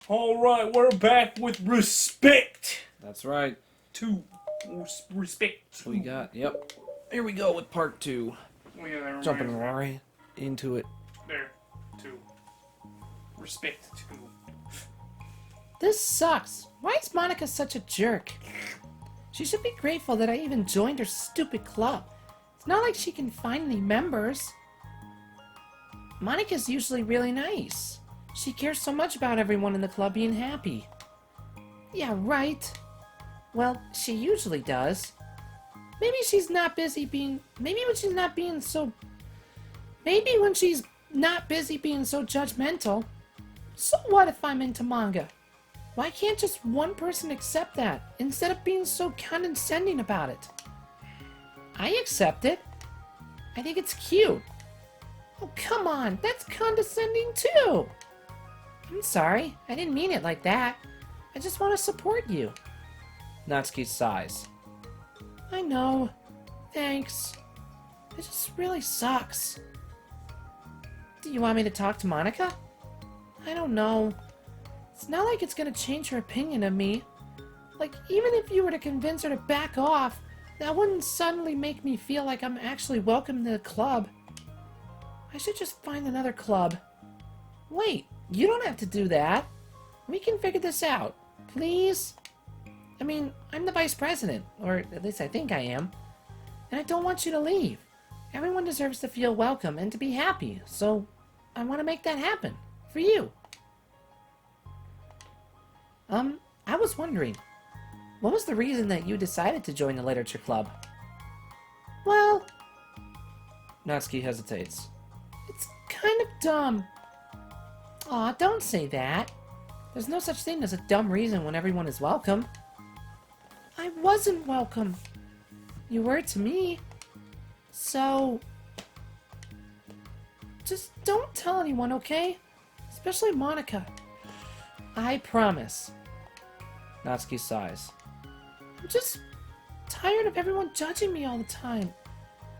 Alright, we're back with respect. That's right. Respect. We got, yep. Here we go with part 2. Oh, yeah, that Jumping reminds me. right into it. There. 2. Respect 2. This sucks. Why is Monica such a jerk? She should be grateful that I even joined her stupid club. It's not like she can find any members. Monica's usually really nice. She cares so much about everyone in the club being happy. Yeah, right. Well, she usually does. Maybe when she's not busy being so judgmental. So what if I'm into manga? Why can't just one person accept that, instead of being so condescending about it? I accept it. I think it's cute. Oh, come on, that's condescending too. I'm sorry, I didn't mean it like that. I just want to support you. Natsuki sighs. I know. Thanks. It just really sucks. Do you want me to talk to Monica? I don't know. It's not like it's gonna change her opinion of me. Like, even if you were to convince her to back off, that wouldn't suddenly make me feel like I'm actually welcome to the club. I should just find another club. Wait, you don't have to do that. We can figure this out. Please? I mean, I'm the vice president, or at least I think I am. And I don't want you to leave. Everyone deserves to feel welcome and to be happy, so I want to make that happen. For you. I was wondering, what was the reason that you decided to join the literature club? Well, Natsuki hesitates. it's kind of dumb. Aw, don't say that. There's no such thing as a dumb reason when everyone is welcome. I wasn't welcome. You were to me. So, just don't tell anyone, okay? Especially Monica. I promise. Natsuki sighs. I'm just tired of everyone judging me all the time.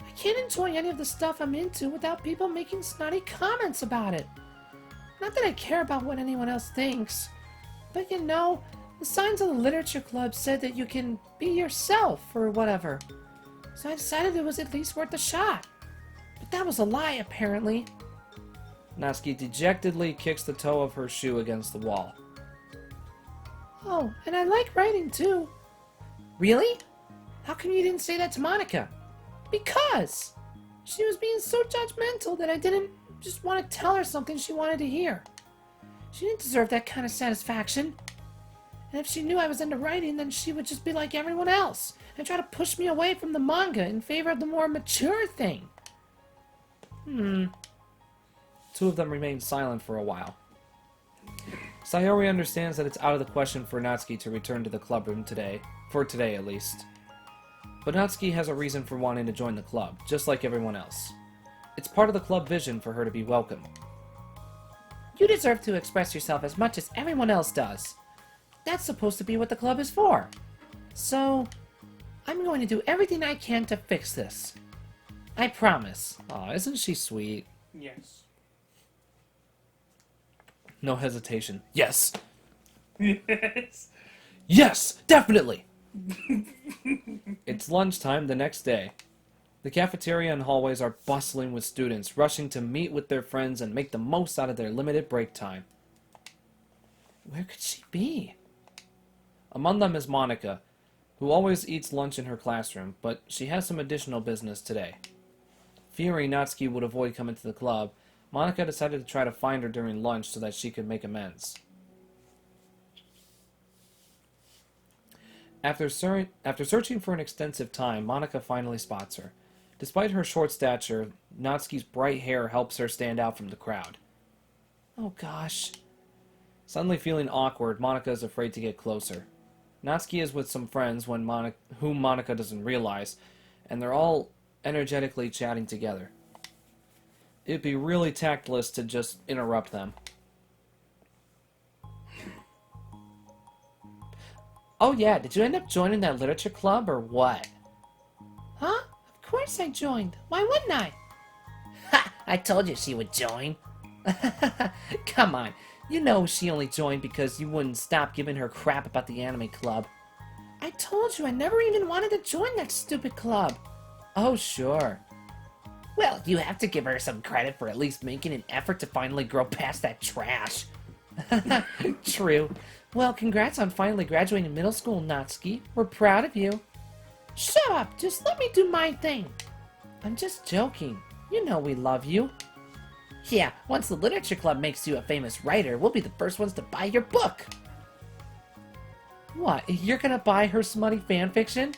I can't enjoy any of the stuff I'm into without people making snotty comments about it. Not that I care about what anyone else thinks, but you know, the signs of the literature club said that you can be yourself or whatever. So I decided it was at least worth a shot. But that was a lie, apparently. Natsuki dejectedly kicks the toe of her shoe against the wall. Oh, and I like writing too. Really? How come you didn't say that to Monica? Because she was being so judgmental that I didn't just want to tell her something she wanted to hear. She didn't deserve that kind of satisfaction. And if she knew I was into writing, then she would just be like everyone else and try to push me away from the manga in favor of the more mature thing. Two of them remain silent for a while. Sayori understands that it's out of the question for Natsuki to return to the clubroom today, for today at least. But Natsuki has a reason for wanting to join the club, just like everyone else. It's part of the club vision for her to be welcome. You deserve to express yourself as much as everyone else does. That's supposed to be what the club is for. So, I'm going to do everything I can to fix this. I promise. Aw, isn't she sweet? Yes. No hesitation. Yes! Yes. Yes! Definitely! It's lunchtime the next day. The cafeteria and hallways are bustling with students, rushing to meet with their friends and make the most out of their limited break time. Where could she be? Among them is Monica, who always eats lunch in her classroom, but she has some additional business today. Fearing Natsuki would avoid coming to the club, Monica decided to try to find her during lunch so that she could make amends. After searching for an extensive time, Monica finally spots her. Despite her short stature, Natsuki's bright hair helps her stand out from the crowd. Oh gosh. Suddenly feeling awkward, Monica is afraid to get closer. Natsuki is with some friends whom Monica doesn't realize, and they're all energetically chatting together. It'd be really tactless to just interrupt them. Oh yeah, did you end up joining that literature club or what? Huh? Of course I joined. Why wouldn't I? Ha! I told you she would join. Come on. You know she only joined because you wouldn't stop giving her crap about the anime club. I told you I never even wanted to join that stupid club. Oh, sure. Well, you have to give her some credit for at least making an effort to finally grow past that trash. True. Well, congrats on finally graduating middle school, Natsuki. We're proud of you. Shut up! Just let me do my thing. I'm just joking. You know we love you. Yeah, once the literature club makes you a famous writer, we'll be the first ones to buy your book. What, you're gonna buy her smutty fanfiction?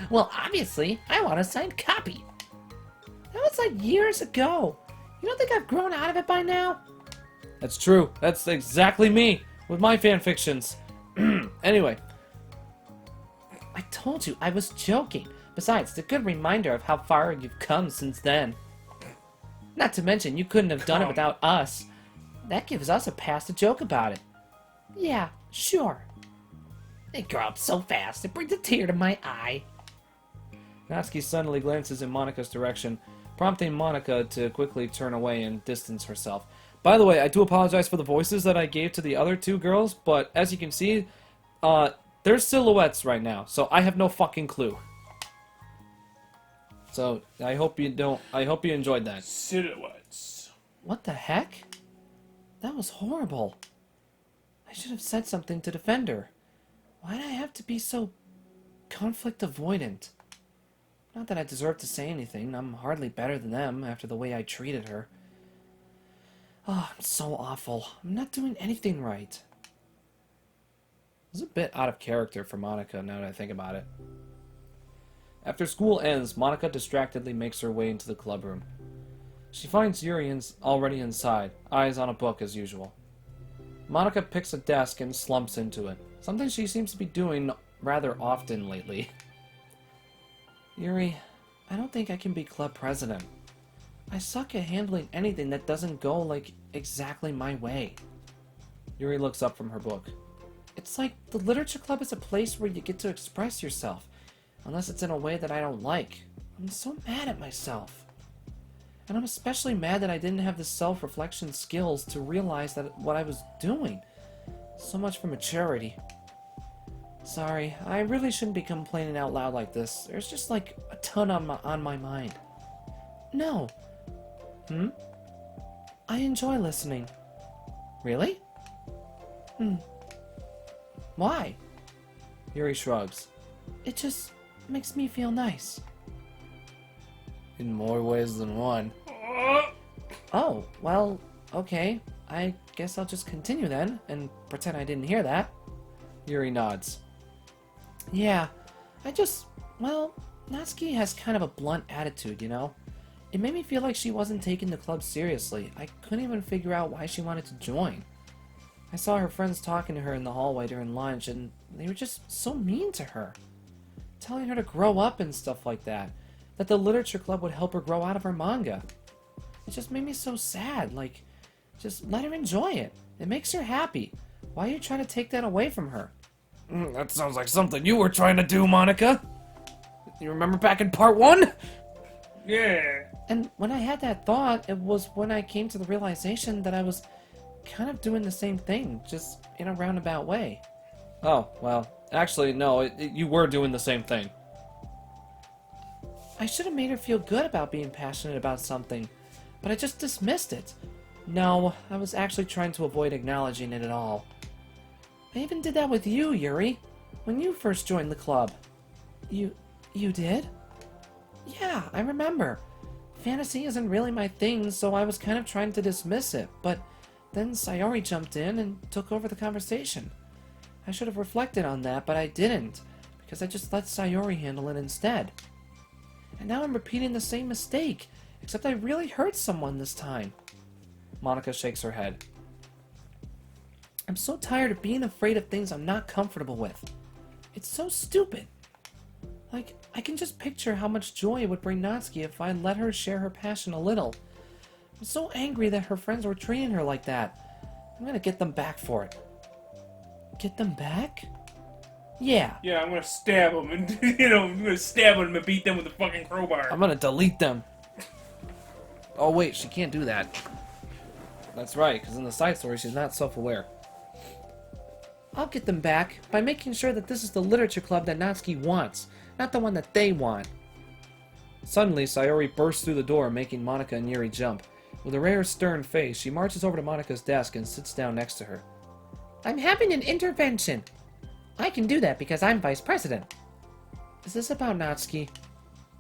Well, obviously, I want a signed copy. That was like years ago. You don't think I've grown out of it by now? That's true. That's exactly me with my fanfictions. Anyway. I told you, I was joking. Besides, it's a good reminder of how far you've come since then. Not to mention, you couldn't have done it without us. That gives us a pass to joke about it. Yeah, sure. They grow up so fast, it brings a tear to my eye. Natsuki suddenly glances in Monika's direction, prompting Monika to quickly turn away and distance herself. By the way, I do apologize for the voices that I gave to the other two girls, but as you can see, they're silhouettes right now, so I have no fucking clue. So I hope you enjoyed that. Silhouettes. What the heck? That was horrible. I should have said something to defend her. Why'd I have to be so conflict avoidant? Not that I deserve to say anything. I'm hardly better than them after the way I treated her. Oh, I'm so awful. I'm not doing anything right. It's a bit out of character for Monika now that I think about it. After school ends, Monika distractedly makes her way into the clubroom. She finds Yuri already inside, eyes on a book as usual. Monika picks a desk and slumps into it, something she seems to be doing rather often lately. Yuri, I don't think I can be club president. I suck at handling anything that doesn't go, like, exactly my way. Yuri looks up from her book. It's like the literature club is a place where you get to express yourself, unless it's in a way that I don't like. I'm so mad at myself. And I'm especially mad that I didn't have the self-reflection skills to realize that what I was doing. So much for maturity. Sorry, I really shouldn't be complaining out loud like this. There's just like a ton on my mind. No. I enjoy listening. Really? Why? Yuri shrugs. It just makes me feel nice. In more ways than one. Oh, well, okay. I guess I'll just continue then, and pretend I didn't hear that. Yuri nods. Yeah, well, Natsuki has kind of a blunt attitude, you know? It made me feel like she wasn't taking the club seriously. I couldn't even figure out why she wanted to join. I saw her friends talking to her in the hallway during lunch, and they were just so mean to her. Telling her to grow up and stuff like that. That the literature club would help her grow out of her manga. It just made me so sad, like, just let her enjoy it. It makes her happy. Why are you trying to take that away from her? That sounds like something you were trying to do, Monika. You remember back in part 1? Yeah. And when I had that thought, it was when I came to the realization that I was kind of doing the same thing, just in a roundabout way. Oh, well, actually, no, you were doing the same thing. I should have made her feel good about being passionate about something, but I just dismissed it. No, I was actually trying to avoid acknowledging it at all. I even did that with you, Yuri, when you first joined the club. You did? Yeah, I remember. Fantasy isn't really my thing, so I was kind of trying to dismiss it, but then Sayori jumped in and took over the conversation. I should have reflected on that, but I didn't, because I just let Sayori handle it instead. And now I'm repeating the same mistake, except I really hurt someone this time. Monika shakes her head. I'm so tired of being afraid of things I'm not comfortable with. It's so stupid. Like, I can just picture how much joy it would bring Natsuki if I let her share her passion a little. I'm so angry that her friends were treating her like that. I'm gonna get them back for it. Get them back? Yeah. Yeah, I'm gonna stab them and, I'm gonna stab them and beat them with a fucking crowbar. I'm gonna delete them. Oh wait, she can't do that. That's right, because in the side story, she's not self-aware. I'll get them back by making sure that this is the literature club that Natsuki wants, not the one that they want. Suddenly, Sayori bursts through the door, making Monica and Yuri jump. With a rare stern face, she marches over to Monica's desk and sits down next to her. I'm having an intervention. I can do that because I'm vice president. Is this about Natsuki?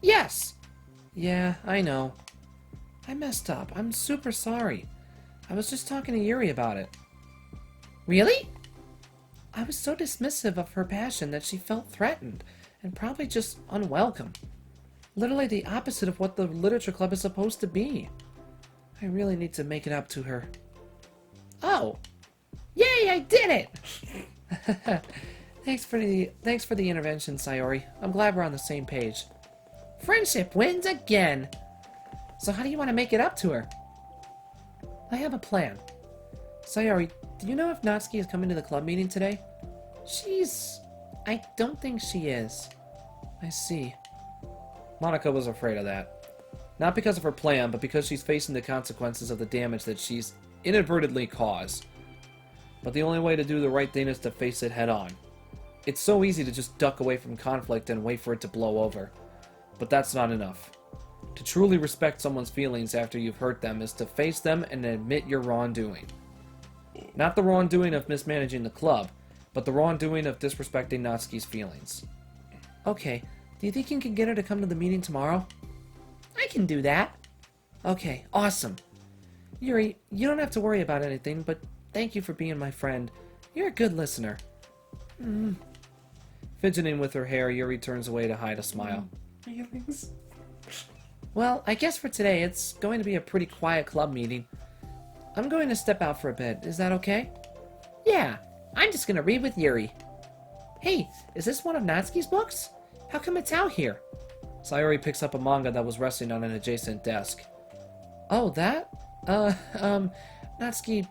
Yes. Yeah, I know. I messed up. I'm super sorry. I was just talking to Yuri about it. Really? I was so dismissive of her passion that she felt threatened, and probably just unwelcome. Literally the opposite of what the literature club is supposed to be. I really need to make it up to her. Oh. Yay, I did it! Thanks for the intervention, Sayori. I'm glad we're on the same page. Friendship wins again. So how do you want to make it up to her? I have a plan. Sayori, do you know if Natsuki is coming to the club meeting today? I don't think she is. I see. Monica was afraid of that. Not because of her plan, but because she's facing the consequences of the damage that she's inadvertently caused. But the only way to do the right thing is to face it head on. It's so easy to just duck away from conflict and wait for it to blow over. But that's not enough. To truly respect someone's feelings after you've hurt them is to face them and admit your wrongdoing. Not the wrongdoing of mismanaging the club, but the wrongdoing of disrespecting Natsuki's feelings. Okay, do you think you can get her to come to the meeting tomorrow? I can do that. Okay, awesome. Yuri, you don't have to worry about anything, but thank you for being my friend. You're a good listener. Fidgeting with her hair, Yuri turns away to hide a smile. Feelings? Well, I guess for today, it's going to be a pretty quiet club meeting. I'm going to step out for a bit. Is that okay? Yeah, I'm just gonna read with Yuri. Hey, is this one of Natsuki's books? How come it's out here? Sayori picks up a manga that was resting on an adjacent desk. Oh, that? Natsuki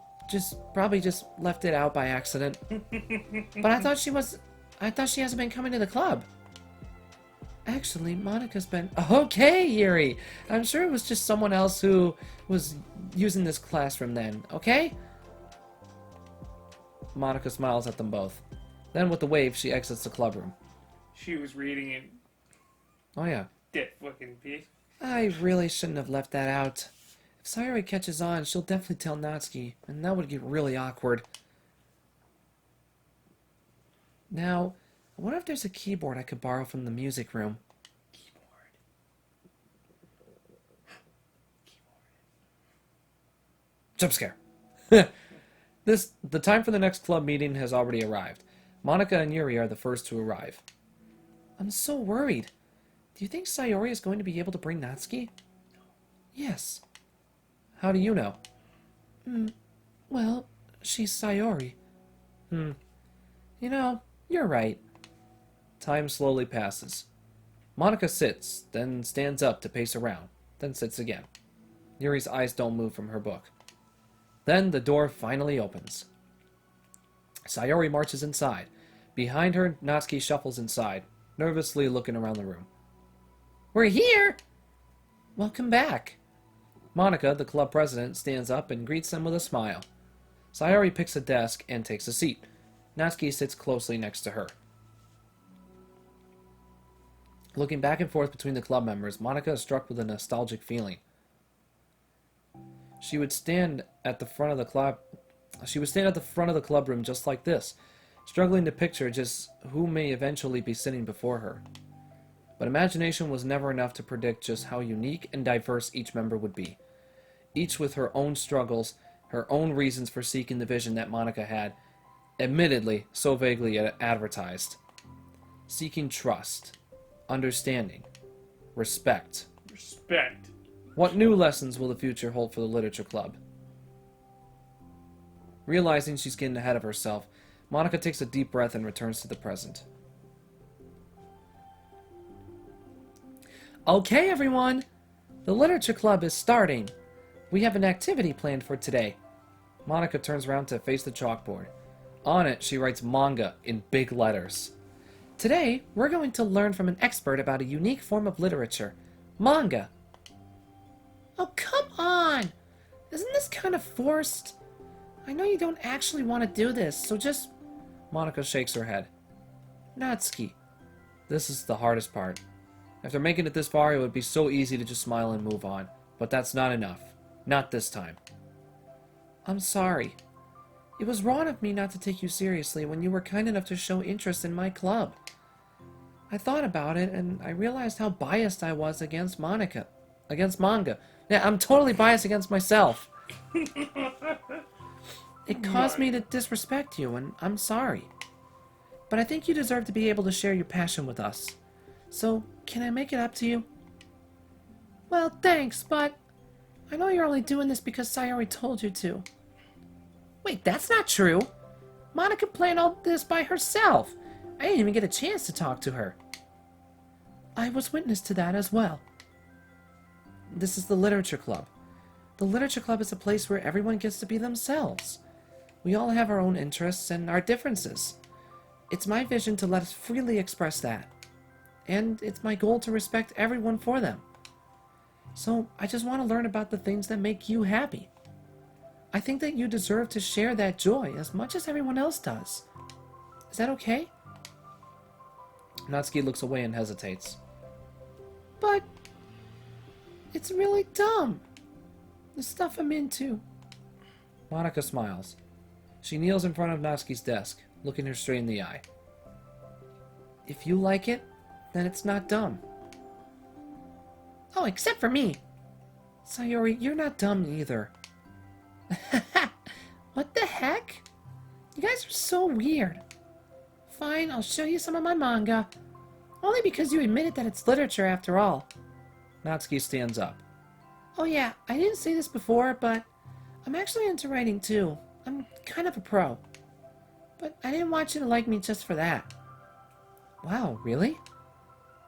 probably just left it out by accident. But I thought she hasn't been coming to the club. Actually, Monica's been... Okay, Yuri! I'm sure it was just someone else who was using this classroom then, okay? Monica smiles at them both. Then, with a wave, she exits the clubroom. She was reading it. Oh, yeah. That fucking bitch. I really shouldn't have left that out. If Sayori catches on, she'll definitely tell Natsuki, and that would get really awkward. Now, I wonder if there's a keyboard I could borrow from the music room. Jump scare. The time for the next club meeting has already arrived. Monica and Yuri are the first to arrive. I'm so worried. Do you think Sayori is going to be able to bring Natsuki? Yes. How do you know? Well, she's Sayori. You know, you're right. Time slowly passes. Monica sits, then stands up to pace around, then sits again. Yuri's eyes don't move from her book. Then the door finally opens. Sayori marches inside. Behind her, Natsuki shuffles inside, nervously looking around the room. We're here! Welcome back. Monica, the club president, stands up and greets them with a smile. Sayori picks a desk and takes a seat. Natsuki sits closely next to her. Looking back and forth between the club members, Monica is struck with a nostalgic feeling. She would stand at the front of the club room just like this, struggling to picture just who may eventually be sitting before her. But imagination was never enough to predict just how unique and diverse each member would be. Each with her own struggles, her own reasons for seeking the vision that Monica had, admittedly so vaguely advertised. Seeking trust, understanding, respect. Respect. What new lessons will the future hold for the literature club? Realizing she's getting ahead of herself, Monica takes a deep breath and returns to the present. Okay, everyone! The literature club is starting. We have an activity planned for today. Monica turns around to face the chalkboard. On it, she writes manga in big letters. Today, we're going to learn from an expert about a unique form of literature, manga. Oh, come on! Isn't this kind of forced? I know you don't actually want to do this, so just... Monica shakes her head. Natsuki, this is the hardest part. After making it this far, it would be so easy to just smile and move on. But that's not enough. Not this time. I'm sorry. It was wrong of me not to take you seriously when you were kind enough to show interest in my club. I thought about it, and I realized how biased I was against Monica. Against manga. Yeah, I'm totally biased against myself. It caused me to disrespect you, and I'm sorry. But I think you deserve to be able to share your passion with us. So, can I make it up to you? Well, thanks, but I know you're only doing this because Sayori told you to. Wait, that's not true. Monica planned all this by herself. I didn't even get a chance to talk to her. I was witness to that as well. This is the Literature Club. The Literature Club is a place where everyone gets to be themselves. We all have our own interests and our differences. It's my vision to let us freely express that. And it's my goal to respect everyone for them. So I just want to learn about the things that make you happy. I think that you deserve to share that joy as much as everyone else does. Is that okay? Natsuki looks away and hesitates. But it's really dumb. The stuff I'm into. Monica smiles. She kneels in front of Natsuki's desk, looking her straight in the eye. If you like it, then it's not dumb. Oh, except for me. Sayori, you're not dumb either. What the heck? You guys are so weird. Fine, I'll show you some of my manga. Only because you admitted that it's literature after all. Natsuki stands up. Oh yeah, I didn't say this before, but I'm actually into writing too. I'm kind of a pro. But I didn't want you to like me just for that. Wow, really?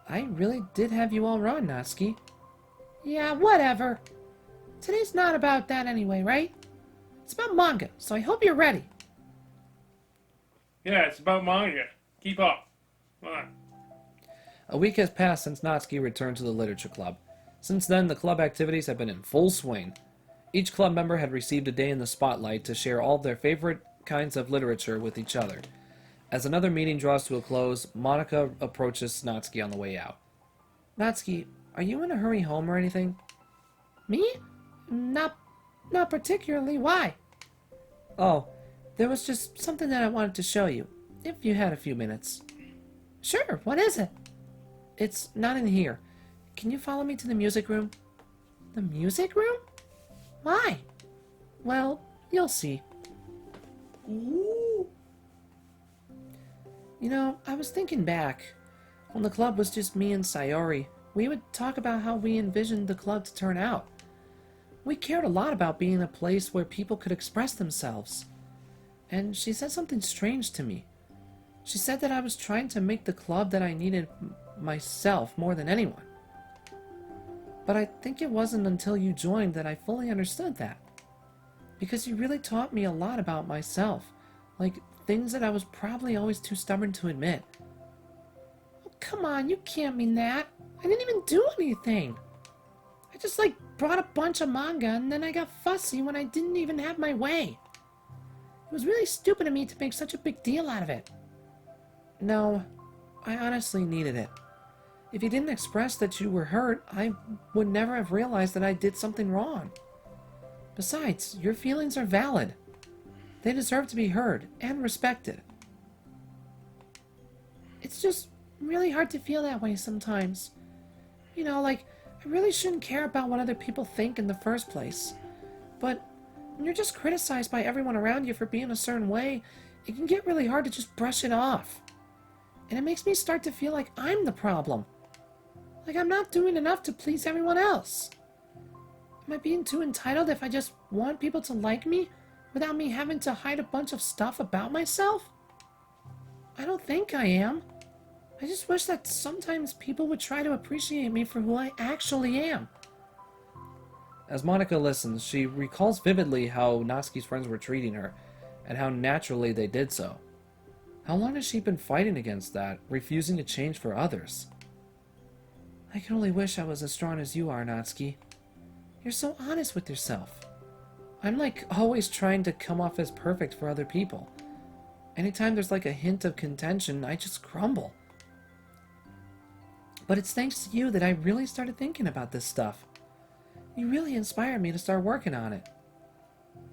I really did have you all wrong, Natsuki. Yeah, whatever. Today's not about that anyway, right? It's about manga, so I hope you're ready. Yeah, it's about manga. Keep up. Come on. A week has passed since Natsuki returned to the Literature Club. Since then, the club activities have been in full swing. Each club member had received a day in the spotlight to share all of their favorite kinds of literature with each other. As another meeting draws to a close, Monica approaches Natsuki on the way out. Natsuki, are you in a hurry home or anything? Me? Not particularly. Why? Oh, there was just something that I wanted to show you, if you had a few minutes. Sure, what is it? It's not in here. Can you follow me to the music room? The music room? Why? Well, you'll see. Ooh. You know, I was thinking back. When the club was just me and Sayori, we would talk about how we envisioned the club to turn out. We cared a lot about being a place where people could express themselves. And she said something strange to me. She said that I was trying to make the club that I needed myself more than anyone. But I think it wasn't until you joined that I fully understood that. Because you really taught me a lot about myself. Like, things that I was probably always too stubborn to admit. Oh, come on, you can't mean that. I didn't even do anything. I just, brought a bunch of manga, and then I got fussy when I didn't even have my way. It was really stupid of me to make such a big deal out of it. No, I honestly needed it. If you didn't express that you were hurt, I would never have realized that I did something wrong. Besides, your feelings are valid. They deserve to be heard and respected. It's just really hard to feel that way sometimes. You know, I really shouldn't care about what other people think in the first place. But when you're just criticized by everyone around you for being a certain way, it can get really hard to just brush it off. And it makes me start to feel like I'm the problem. Like I'm not doing enough to please everyone else. Am I being too entitled if I just want people to like me without me having to hide a bunch of stuff about myself? I don't think I am. I just wish that sometimes people would try to appreciate me for who I actually am. As Monica listens, she recalls vividly how Natsuki's friends were treating her, and how naturally they did so. How long has she been fighting against that, refusing to change for others? I can only wish I was as strong as you are, Natsuki. You're so honest with yourself. I'm like always trying to come off as perfect for other people. Anytime there's like a hint of contention, I just crumble. But it's thanks to you that I really started thinking about this stuff. You really inspired me to start working on it.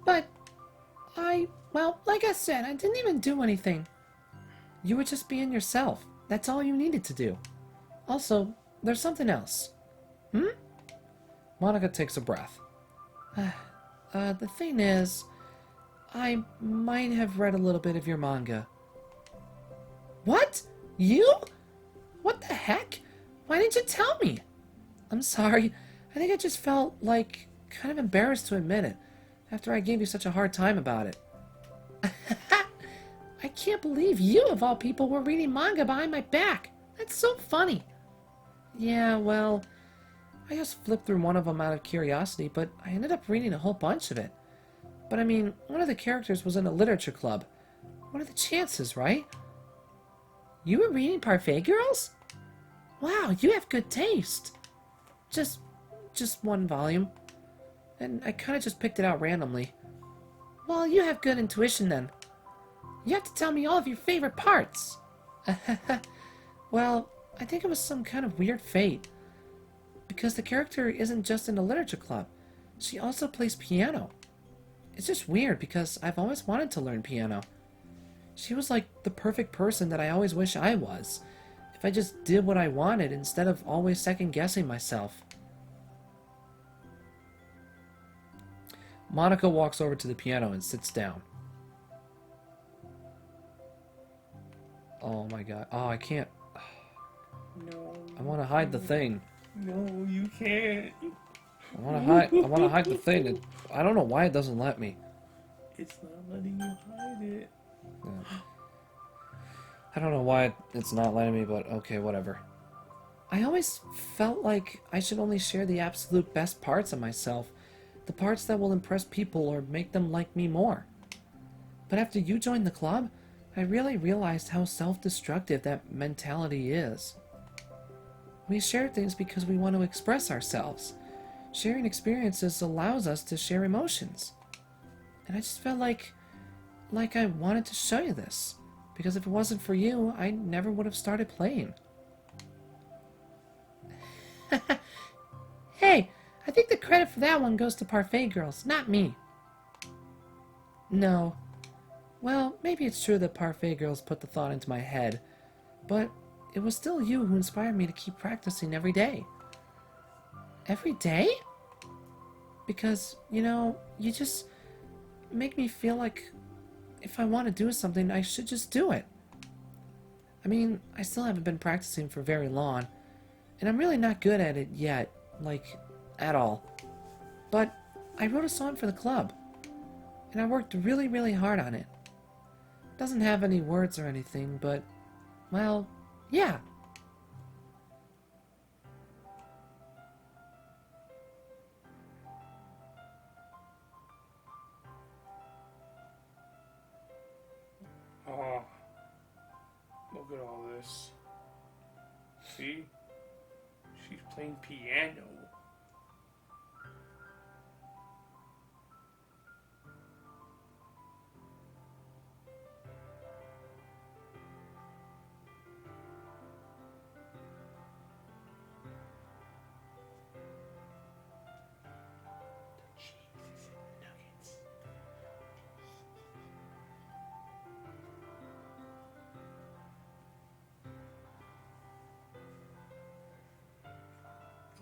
But well, like I said, I didn't even do anything. You were just being yourself. That's all you needed to do. Also, there's something else. Monica takes a breath. The thing is, I might have read a little bit of your manga. What? You? What the heck? Why didn't you tell me? I'm sorry. I think I just felt like kind of embarrassed to admit it after I gave you such a hard time about it. I can't believe you, of all people, were reading manga behind my back. That's so funny. Yeah, well, I just flipped through one of them out of curiosity, but I ended up reading a whole bunch of it. But I mean, one of the characters was in a literature club. What are the chances, right? You were reading Parfait Girls? Wow, you have good taste. Just one volume. And I kind of just picked it out randomly. Well, you have good intuition then. You have to tell me all of your favorite parts. Well, I think it was some kind of weird fate. Because the character isn't just in a literature club. She also plays piano. It's just weird because I've always wanted to learn piano. She was like the perfect person that I always wish I was. If I just did what I wanted instead of always second-guessing myself. Monica walks over to the piano and sits down. Oh my god. Oh, I can't. No. I want to hide the thing. No, you can't. I want to hide the thing. I don't know why it doesn't let me. It's not letting you hide it. Yeah. I don't know why it's not letting me, but okay, whatever. I always felt like I should only share the absolute best parts of myself. The parts that will impress people or make them like me more. But after you joined the club, I really realized how self-destructive that mentality is. We share things because we want to express ourselves. Sharing experiences allows us to share emotions. And I just felt like I wanted to show you this. Because if it wasn't for you, I never would have started playing. Hey, I think the credit for that one goes to Parfait Girls, not me. No. Well, maybe it's true that Parfait Girls put the thought into my head. But it was still you who inspired me to keep practicing every day. Every day? Because, you just make me feel like if I want to do something, I should just do it. I mean, I still haven't been practicing for very long, and I'm really not good at it yet, like, at all. But I wrote a song for the club, and I worked really, really hard on it. It doesn't have any words or anything, but, well, yeah. Oh, look at all this. See? She's playing piano. Cheese and nuggets.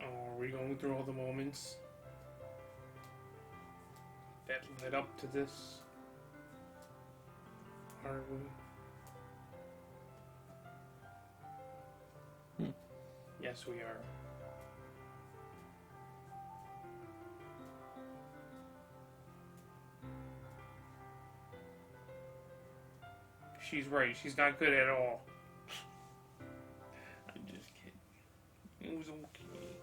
Oh, are we going through all the moments that led up to this? Are we? Yes, we are. She's right. She's not good at all. I'm just kidding. It was okay.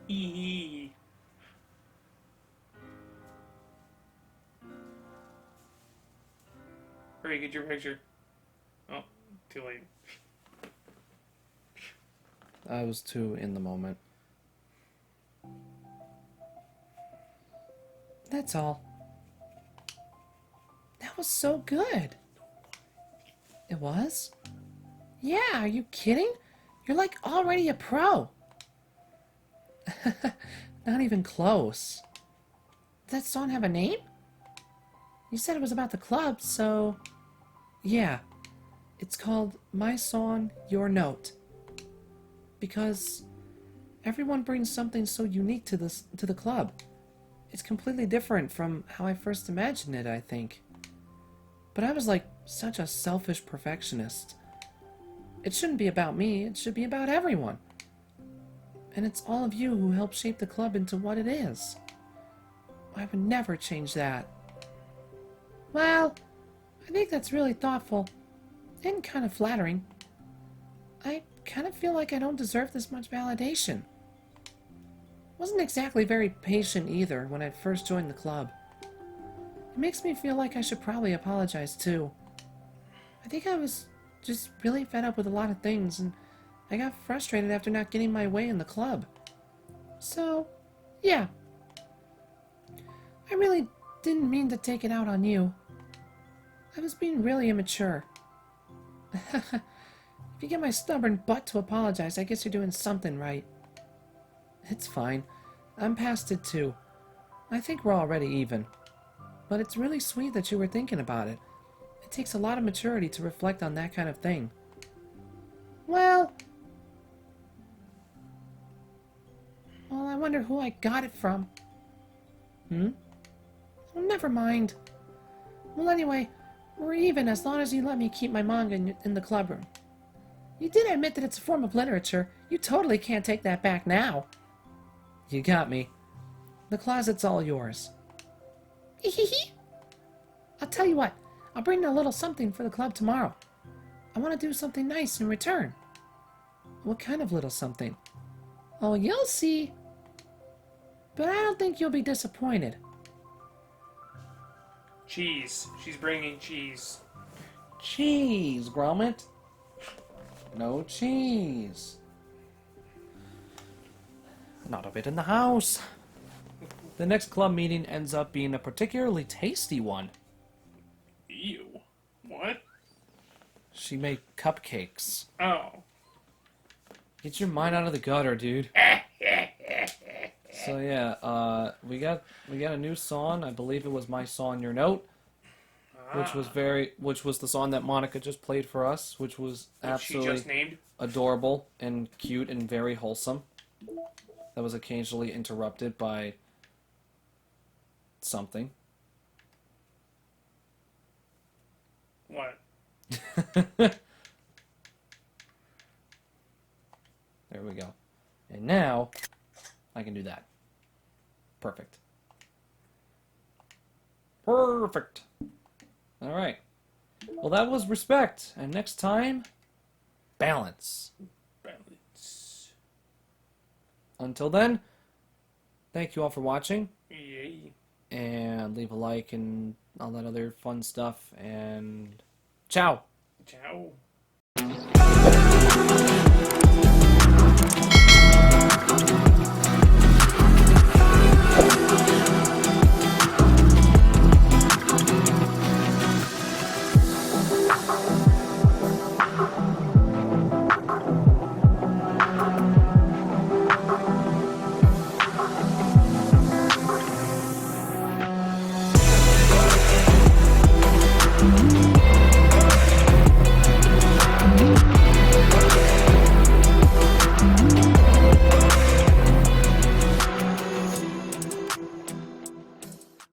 Hee. Hurry, get your picture. Oh, too late. I was too in the moment. That's all. That was so good. It was? Yeah, are you kidding? You're like already a pro. Not even close. Does that song have a name? You said it was about the club, so... Yeah. It's called My Song, Your Note. Because everyone brings something so unique to the club. It's completely different from how I first imagined it, I think. But I was like such a selfish perfectionist. It shouldn't be about me, it should be about everyone. And it's all of you who helped shape the club into what it is. I would never change that. Well, I think that's really thoughtful and kind of flattering. I kind of feel like I don't deserve this much validation. Wasn't exactly very patient either when I first joined the club. It makes me feel like I should probably apologize too. I think I was just really fed up with a lot of things, and I got frustrated after not getting my way in the club. So, yeah. I really didn't mean to take it out on you. I was being really immature. If you get my stubborn butt to apologize, I guess you're doing something right. It's fine. I'm past it too. I think we're already even. But it's really sweet that you were thinking about it. It takes a lot of maturity to reflect on that kind of thing. Well, I wonder who I got it from. Well, never mind. Well, anyway, we're even as long as you let me keep my manga in the club room. You did admit that it's a form of literature. You totally can't take that back now. You got me. The closet's all yours. I'll tell you what. I'll bring a little something for the club tomorrow. I want to do something nice in return. What kind of little something? Oh, you'll see. But I don't think you'll be disappointed. Cheese. She's bringing cheese. Cheese, Gromit. No cheese. Not a bit in the house. The next club meeting ends up being a particularly tasty one. Ew. What? She made cupcakes. Oh. Get your mind out of the gutter, dude. So yeah, we got a new song. I believe it was My Song, Your Note, which was the song that Monica just played for us, which was absolutely she just named? adorable and cute and very wholesome. That was occasionally interrupted by something. What? There we go. And now I can do that. Perfect. Perfect. All right. Well, that was respect. And next time, balance. Balance. Until then, thank you all for watching. Yay. And leave a like and all that other fun stuff. And ciao. Ciao.